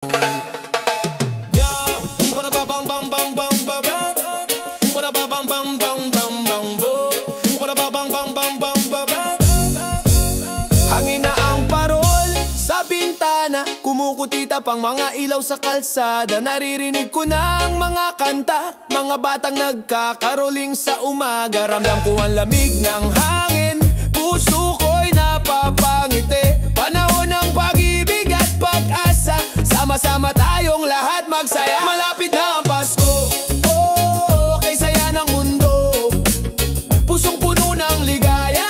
Hangin na ang parol sa bintana, kumukutita pang mga ilaw sa kalsada. Naririnig ko na ang mga kanta, mga batang nagkakaroling sa umaga. Ramdam ko ang lamig ng hangin, puso ko'y napapangiti. Panahon ng pag-ibig at pag-asa, sama-sama tayong lahat magsaya. Malapit na ang Pasko, oh, kay saya ng mundo. Pusong puno ng ligaya,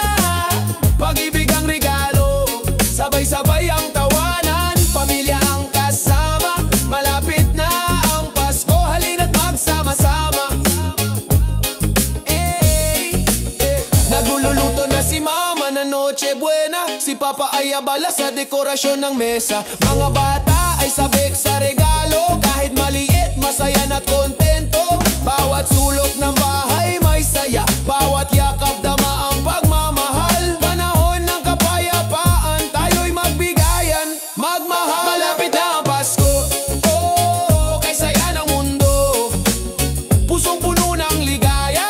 pag-ibig ang regalo. Sabay-sabay ang tawanan, pamilya ang kasama. Malapit na ang Pasko, halina't magsama-sama. Nagluluto na si mama na Noche Buena, si papa ay abala sa dekorasyon ng mesa. Mga bata ay sabik sa regalo, kahit maliit, masaya na't kontento. Bawat sulok ng bahay may saya, bawat yakap dama ang pagmamahal. Panahon ng kapayapaan, tayo'y magbigayan, magmahal. Malapit na ang Pasko, oh, kay saya ng mundo. Pusong puno ng ligaya,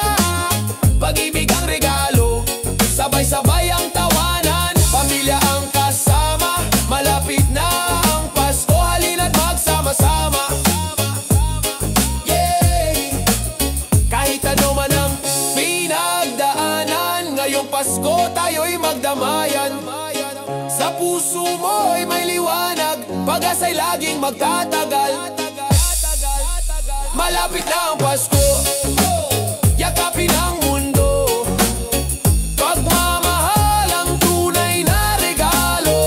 pag-ibig ang regalo. Sabay-sabay ang tawanan, pamilya ang kasama. Malapit na ang Pasko, halina't magsama-sama. Kahit ano man ang pinagdaanan, ngayong Pasko tayo'y magdamayan. Sa puso mo'y may liwanag, pag-asa'y laging magtatagal. Malapit na ang Pasko, yakapin ang mundo. Pagmamahal ang tunay na regalo.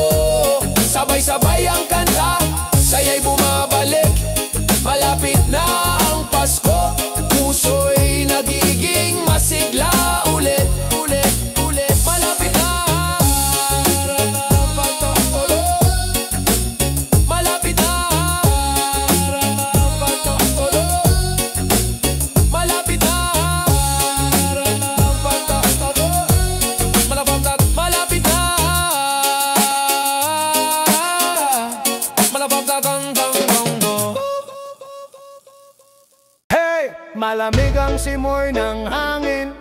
Sabay-sabay ang kanta, saya'y bumabalik. Malapit na ang Pasko, puso'y nagiging masigla ulit, ulit, ulit. Malapit na malapit na malapit na malapit na malamig ang simoy ng hangin,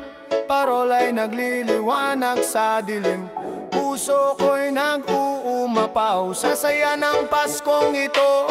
parola'y nagliliwanag sa dilim. Puso ko'y nag-uumapaw sa saya ng Paskong ito.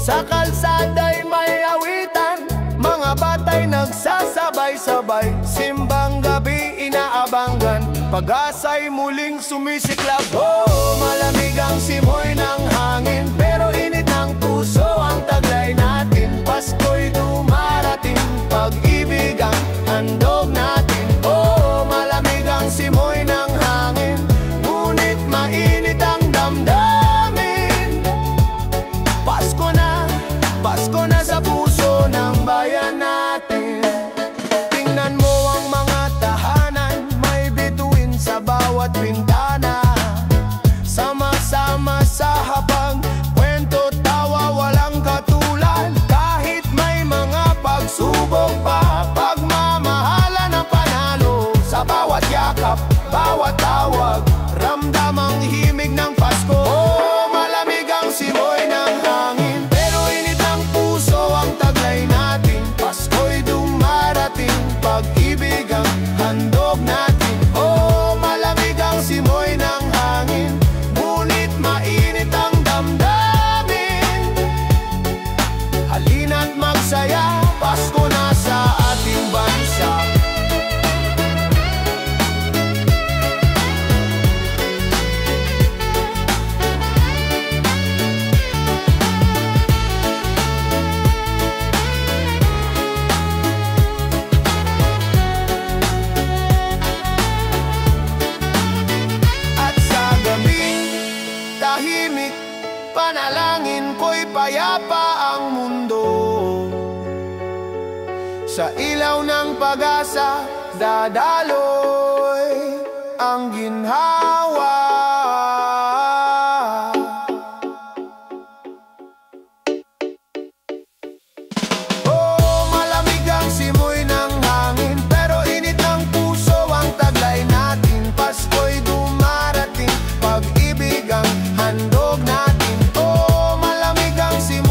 Sa kalsada'y may awitan, mga bata'y nagsasabay-sabay. Simbang gabi inaabangan, pag-asa'y muling sumisiklab. Oh, malamig ang simoy ng hangin, pero init ng puso ang taglay natin. Pasko'y dumarating, pag-ibig ang handog natin. Oh, malamig ang simoy ng hangin, ngunit mainit ang damdamin. Pasko na sa puso ng bayan natin. Tingnan mo ang mga tahanan, may bituin sa bawat bintana. Sama-sama sa habang, kwento, tawa, walang katulad. Kahit may mga pagsubok pa, pagmamahala ng panalo. Sa bawat yakap, bawat tawag, ramdam ang himig ng Pasko. Oh, malamig ang simoy ng hangin, pero init ang puso ang taglay natin. Pasko'y dumarating, pag-ibig ang handog natin. Oh, malamig ang simoy ng hangin, ngunit mainit ang damdamin. Halina't magsaya, Pasko na sa ating bansa. At sa gabing tahimik, panalangin ko'y payapa ang mundo. Sa ilaw ng pag-asa, dadaloy ang ginhawa. Oh, malamig ang simoy ng hangin, pero init ang puso ang taglay natin. Pasko'y dumarating, pag-ibig ang handog natin. Oh, malamig ang simoy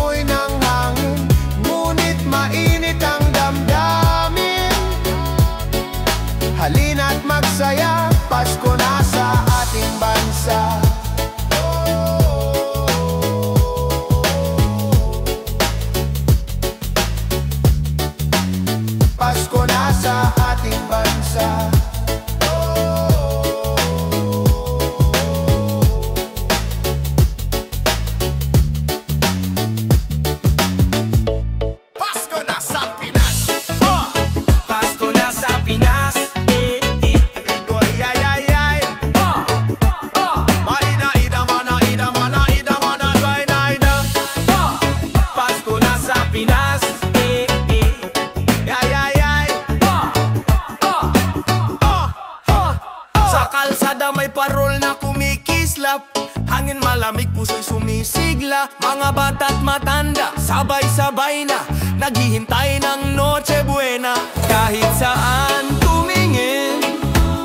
hangin malamig, puso'y sumisigla. Mga bata't matanda, sabay-sabay na naghihintay ng Noche Buena. Kahit saan tumingin,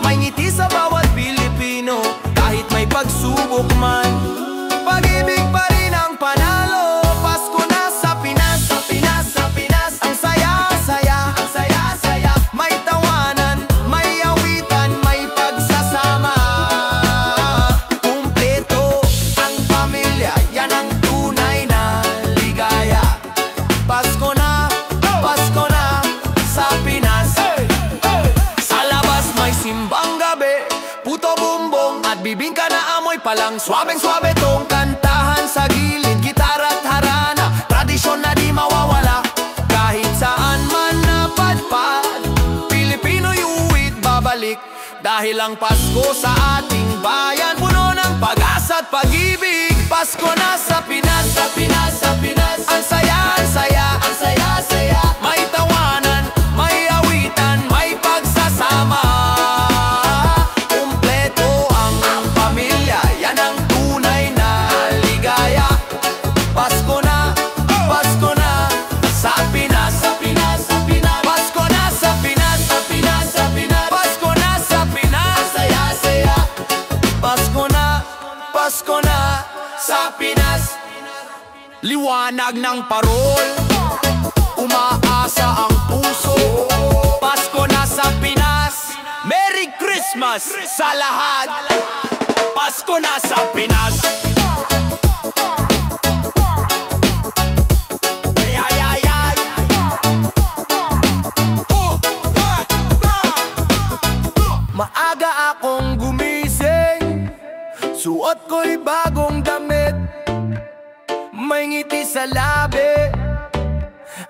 may ngiti sa bawat Pilipino. Kahit may pagsubok man, pag-ibig pa rin ang panalo. Pasko na sa Pinas, sa Pinas, sa Pinas. Ang saya-saya, ang saya-saya. May tawanan, may awitan, may pagsasama. Kumpleto ang pamilya, yan ang tunay na ligaya. Pasko na sa Pinas. Sa labas may simbang gabi, puto bumbong at bibingka na amoy palang. Swabeng-swabe tong kantahan sa gilid, gitara at harana, tradisyon na di mawawala. Kahit saan man napadpad, Pilipino'y uwit babalik. Dahil ang Pasko sa ating bayan, puno ng pag-asa at pag-ibig. Pasko na sa Pinas, sa Pinas, sa Pinas. Ang saya, ang saya, ang saya-saya. May tawanan, may awitan, may pagsasama. Kumpleto ang pamilya, yan ang tunay na ligaya. Pasko na sa Pinas, sa Pinas, sa Pinas. Pasko na sa Pinas, sa Pinas, sa Pinas. Pasko na sa Pinas, saya-saya. Pasko na sa Pinas. Liwanag ng parol, umaasa ang puso. Pasko na sa Pinas, Merry Christmas sa lahat. Pasko na sa Pinas. Maaga akong gumising, suot ko'y bagong damit. May ngiti sa labi,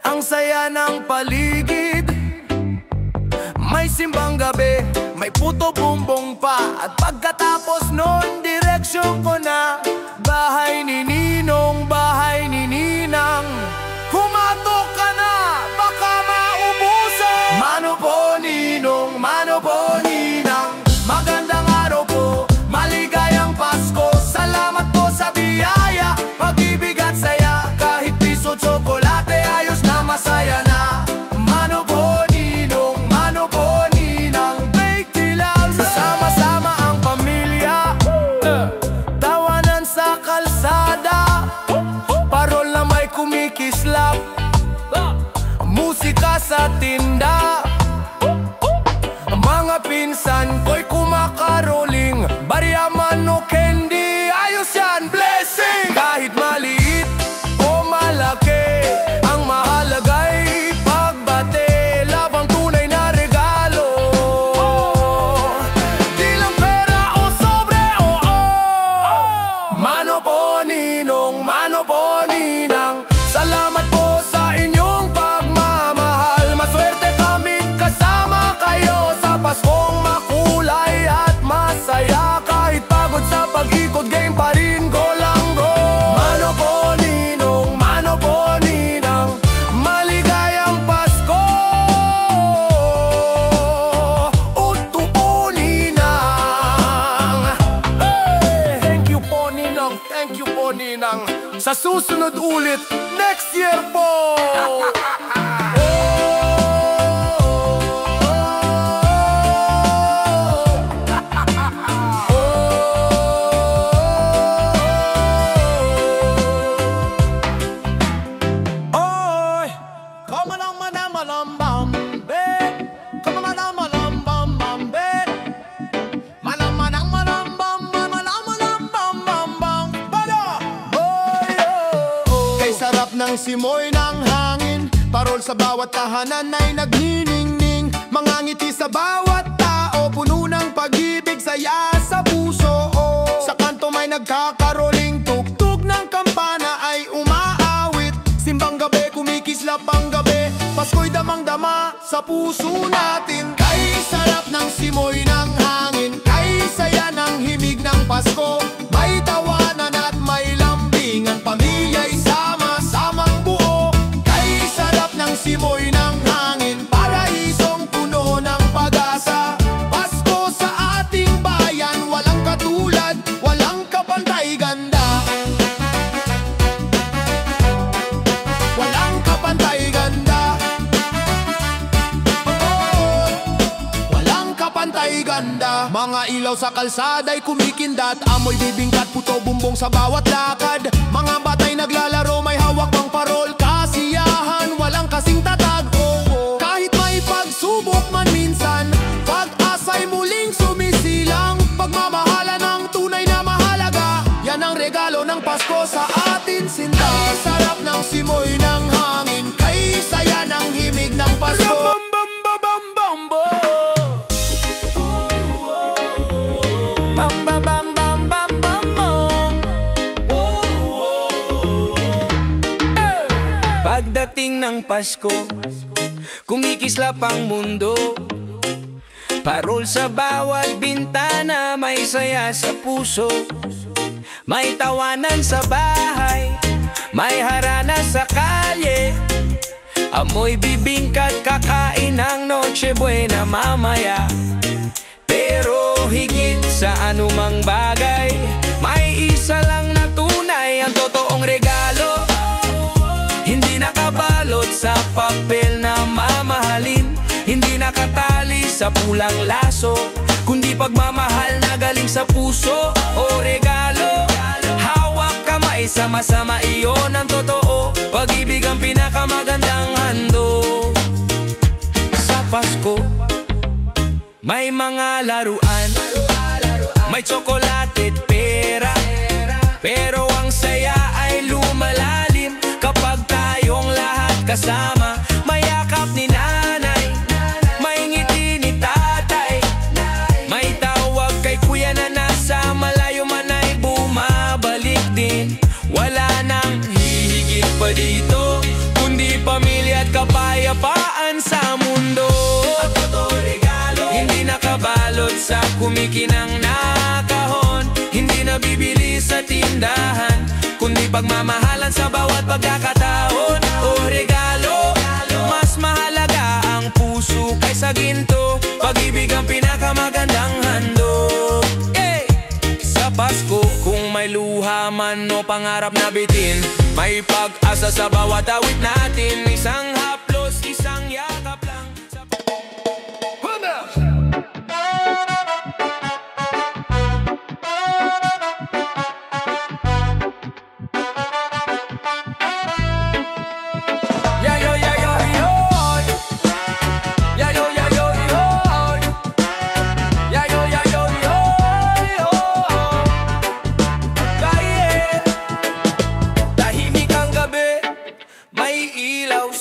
ang saya ng paligid. May simbang gabi, may puto bumbong pa. At pagkatapos nun, direksyon ko na bahay ni Ninong, bahay ni Ninang. Kumatok ka na, baka maubusan. Mano po Ninong, mano po Ninang. Magandang araw po, maligayang Pasko. Salamat po sa biyaya, pag-ibig at saya. Kahit piso tsokolate, ayos na masaya na. Mano po Ninong, mano po Ninang. Bake dilaw, sama-sama ang pamilya. Tawanan sa kalsada, parol na may kumikislap. Musika sa tinda, mga pinsan ko'y kumakaroling. Barya man o candy, ayos yan, blessing. Kahit maliit o malaki, ang mahalaga'y pagbate. Labang tunay na regalo, di lang pera o sobre, Mano po Ninong, mano po Ninang. Salamat po sa inyong pagmamahal. Maswerte kaming kasama kayo sa Paskong makulay at masaya. Kahit pagod sa pag-ikot, game pa rin, go lang go. Mano po Ninong, mano po Ninang. Maligayang Pasko, uto po Ninang. Hey! Thank you po Ninang, thank you po Ninang. Sa susunod ulit, next year po! Ng simoy ng hangin, parol sa bawat tahanan ay nagniningning. Mga ngiti sa bawat tao, puno ng pag-ibig, saya sa puso. Sa kanto may nagkakaroling, tugtog ng kampana ay umaawit. Simbang gabi, kumikislap ang gabi, Pasko'y damang-dama sa puso natin. Kay sarap ng simoy ng hangin, kay saya ng himig ng Pasko. May tawanan at may lambingan, pamilya'y sama-samang buo. Kay sarap ng simoy ng hangin, paraisong puno ng pag-asa. Pasko sa ating bayan, walang katulad, walang kapantay, ganda. ilaw sa kalsada'y kumikindat, amoy bibingkat, puto bumbong sa bawat lakad. Mga batay naglalaro, may hawak pang parol. Kasiyahan, walang kasing tatag. Kahit may pagsubok man minsan, pag-asa'y muling sumisilang. Pagmamahala ng tunay na mahalaga, yan ang regalo ng Pasko sa atin, sinta. Sarap ng simoy ng hangin, kay saya ng himig ng Pasko. Pagdating ng Pasko, kumikislap ang mundo. Parol sa bawat bintana, may saya sa puso. May tawanan sa bahay, may harana sa kalye. Amoy bibingkat, kakain ng Noche Buena mamaya. Pero higit sa anumang bagay, may isa lang na tunay, ang totoong regalo. Hindi nakabalot sa papel na mamahalin, hindi nakatali sa pulang laso, kundi pagmamahal na galing sa puso. O regalo, hawak kamay, sama-sama, iyon ang totoo. Pag-ibig ang pinakamagandang handog. Sa Pasko, may mga laruan, may tsokolate at pera, pero ang saya ay lumalalim kapag tayong lahat kasama. May yakap ni nanay, may ngiti ni tatay, may tawag kay kuya na nasa malayo man ay bumabalik din. Wala nang hihigit pa dito, kundi pamilya at kapayapaan sa mundo. Ang totoong regalo, hindi nakabalot sa kumikinang na kahon, hindi nabibili sa tindahan, kundi pagmamahalan sa bawat pagkakataon. O regalo, mas mahalaga ang puso kaysa ginto. Pag-ibig ang pinakamagandang handog. Sa Pasko, kung may luha man o pangarap na bitin, may pag-asa sa bawat awit natin. Isang haplos, isang yakap lang.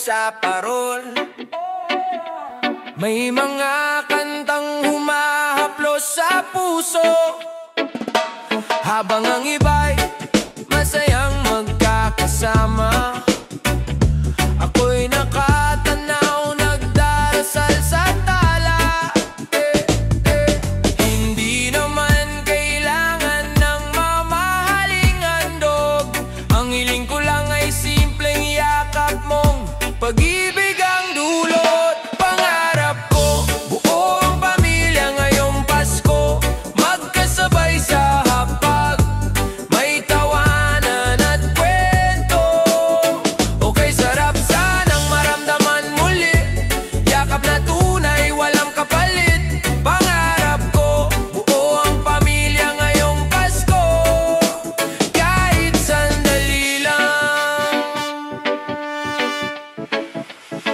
Sa parol, may mga kantang humahaplos sa puso, habang ang iba'y masayang magkakasama. Ako'y nakatanaw, nagdarasal sa tala. Hindi naman kailangan ng mamahaling handog, ang hiling ko lang ay simpleng yakap mong pag-ibig ang dulot. Pangarap ko, buo ang pamilya ngayong Pasko, magkasabay sa hapag, may tawanan at kwento. Okay, sarap sanang maramdaman muli, yakap na tunay, walang kapalit. Pangarap ko, buo ang pamilya ngayong Pasko, kahit sandali lang.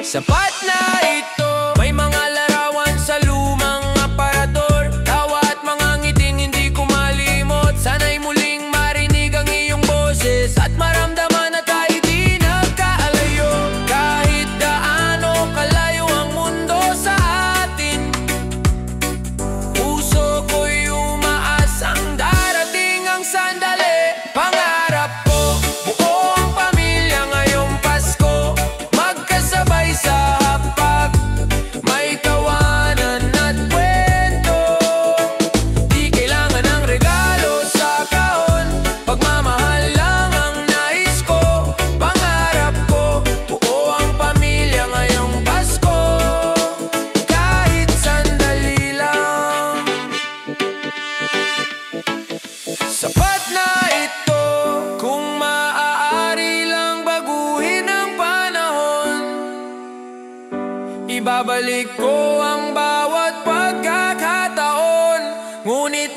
Sapat na ito, may mga larawan sa lumang aparador, tawa at mga ngiting hindi ko malimot. Sana'y muling marinig ang iyong boses at maramdaman na tayo di nagkaalayo. Kahit gaano kalayo ang mundo sa atin, puso ko'y umaasang darating ang sandali. Pangarap ko, buo ang pamilya ngayong Pasko, magkasabay sa hapag, may tawanan at kwento. Di kailangan ng regalo sa kahon, pagmamahal lang ang nais ko. Pangarap ko, buo ang pamilya ngayong Pasko, kahit sandali lang. Sapat na ito, kung maaari lang baguhin ang panahon, ibabalik ko ang bawat pagkakataon. Ngunit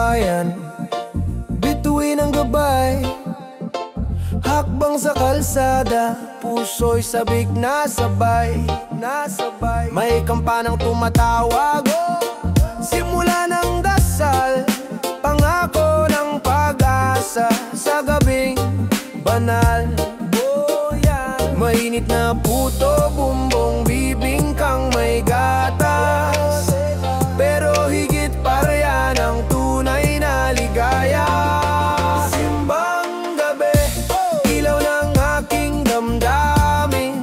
bayan, bituin ang gabay, hakbang sa kalsada, puso'y sabik na sabay. May kampanang tumatawag, simula ng dasal, pangako ng pag-asa sa gabing banal. Mainit na puto, bumbong, bibingkang may gatas, pero higit pa riyan ang tunay na ligaya. Simbang gabi, ilaw ng aking damdamin,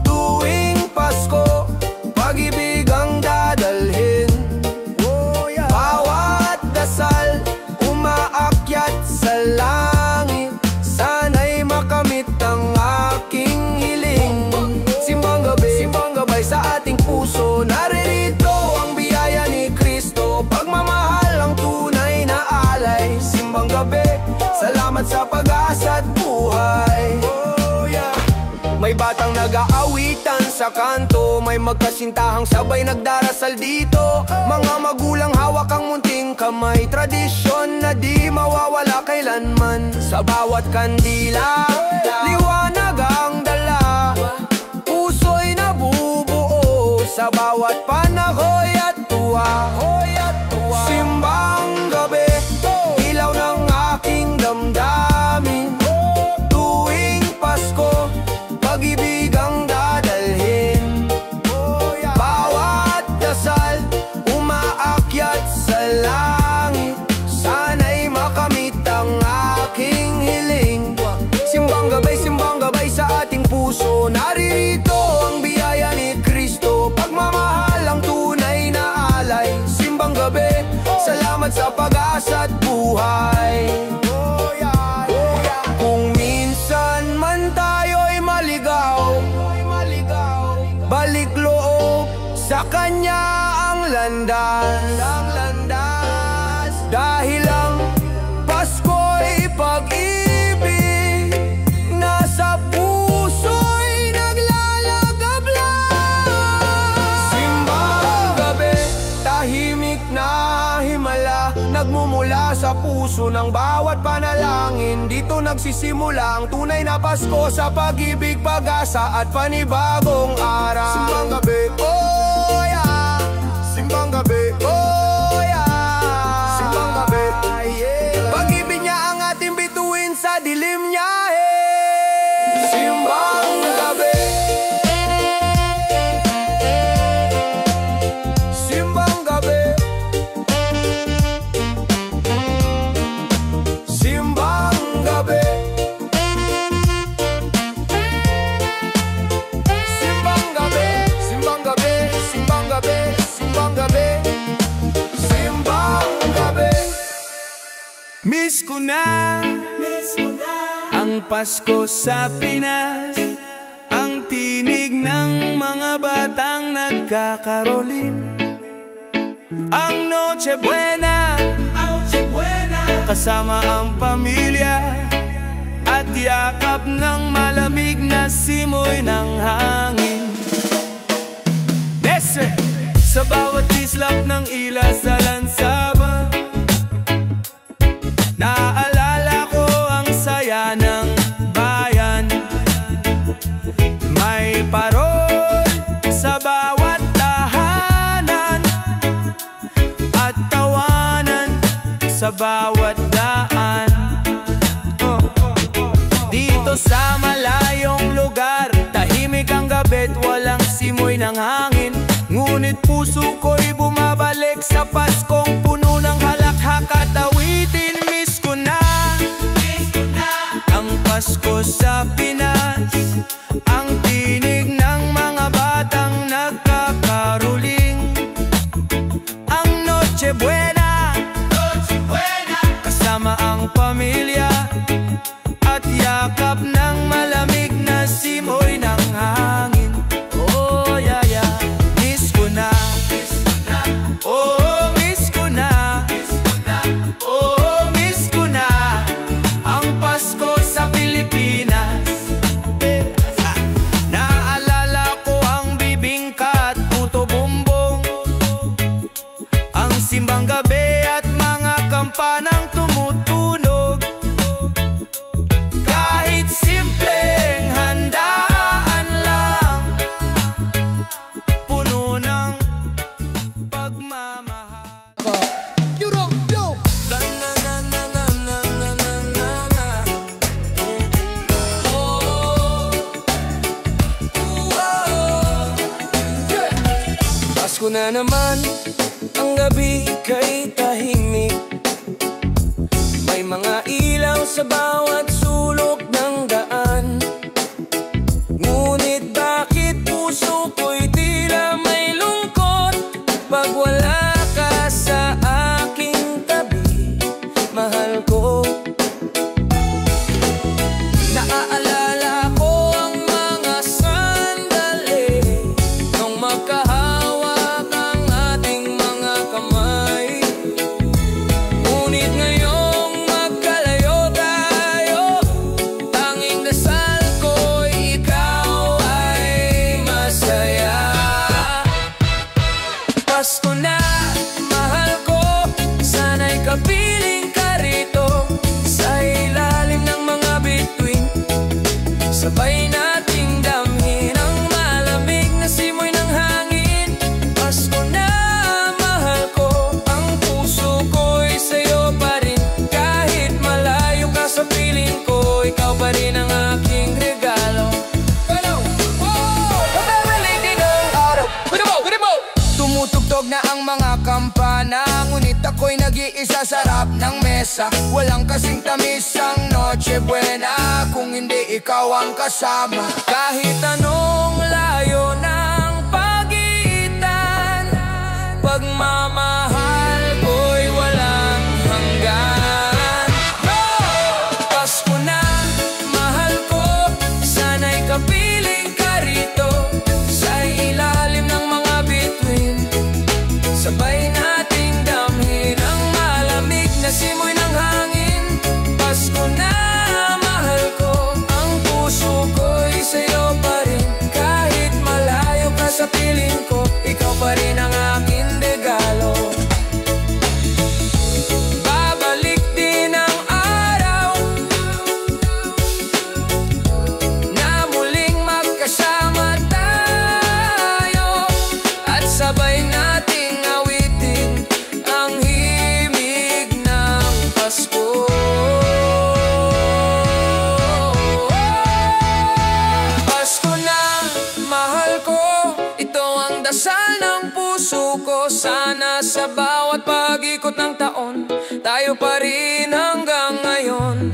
tuwing Pasko, pag-ibig ang dadalhin. Bawat dasal, umaakyat sa langit, sana'y makamit ang aking hiling. Simbang gabay sa ating puso, naririto ang biyaya ni Kristo, pagmamahal ang tunay na alay. Simbang gabi, salamat sa pag-asa at buhay. May batang nag-aawitan sa kanto, may magkasintahang sabay nagdarasal dito. Mga magulang hawak ang munting kamay, tradisyon na di mawawala kailanman. Sa bawat kandila, liwanag ang dala, puso'y nabubuo sa bawat panahoy at tuwa. Simbang gabi, ilaw ng aking damdamin, tuwing Pasko, pag-ibig ang dadalhin. Bawat dasal, umaakyat sa langit, sana'y makamit ang aking hiling. Simbang gabay sa ating puso, naririto ang biyaya ni Kristo, pagmamahal ang tunay na alay. Simbang gabi, salamat sa pag-asa at buhay. Kung minsan man tayo'y maligaw, balik loob sa Kanya ang landas. Dahil ang Pasko'y pag-ibig, nasa puso'y naglalagablang. Simbang gabi, tahimik na himala, nagmumula sa puso ng bawat panalangin. Dito nagsisimula ang tunay na Pasko, sa pag-ibig, pag-asa at panibagong araw. Simbang gabi, oh yeah. Simbang gabi, oh yeah. Simbang gabi, yeah. Pag-ibig niya ang ating bituin sa dilim niya, eh. Simbang gabi, simbang gabi, simbang gabi, simbang gabi, simbang gabi, simbang gabi, simbang gabi, simbang gabi. Miss ko na ang Pasko sa Pinas, ang tinig ng mga batang nagkakaroling, ang Noche Buena, kasama ang pamilya, at yakap ng malamig na simoy ng hangin. Dese! Sa bawat islap ng ila sa lansaba, naaalala ko ang saya ng bayan. May parol sa bawat tahanan, at tawanan sa bawat daan. Dito sa malayong lugar, tahimik ang gabi't walang simoy ng hangin. Ngunit puso ko'y bumabalik sa Paskong puno ng halakhak at awitin. Miss ko na ang Pasko sa Pinas, ang tinig ng mga batang nagkakaroling, ang Noche Buena, kasama ang pamilya, at yakap ng malamig na simoy ng hangin. Oh yeah yeah, miss ko na, oh miss ko na, oh Pasko na naman, ang gabi kay tahimik. May mga ilaw sa bawat sulok ng daan. Ngunit bakit puso ko'y tila may lungkot pag wala ka sa aking tabi, mahal ko. Naaalala ko ang mga sandali nung magkahawak ang ating mga kamay. Ngunit ngayong magkalayo tayo, tanging dasal ko'y ikaw ay masaya. Pasko na, mahal ko, sana'y kapiling ka rito sa ilalim ng mga bituin. Sabay nating damhin ang malamig na simoy ng hangin. Pasko na, mahal ko, ang puso ko'y sa'yo pa rin. Kahit malayo ka sa piling ko, ikaw pa rin ang aking regalo. Tumutugtog na ang mga kampana, ngunit ako'y nag-iisa sa harap ng mesa. Walang kasing tamis ang Noche Buena kung hindi ikaw ang kasama. Kahit anong layo ng pagitan, pagmamahal ko'y walang hanggan. Pasko na, mahal ko, sana'y kapiling ka rito sa ilalim ng mga bituin. Sabay nating damhin ang malamig na simoy ng hangin. Pasko na, mahal ko, ang puso ko'y sa'yo pa rin. Kahit malayo ka sa piling ko, ikaw pa rin ang aking regalo. Babalik din ang araw na muling magkasama tayo at sabay nating awitin ang himig ng Pasko. Pasko na, mahal ko, ito ang dasal ng puso ko. Sana sa bawat pag-ikot ng taon, tayo pa rin hanggang ngayon.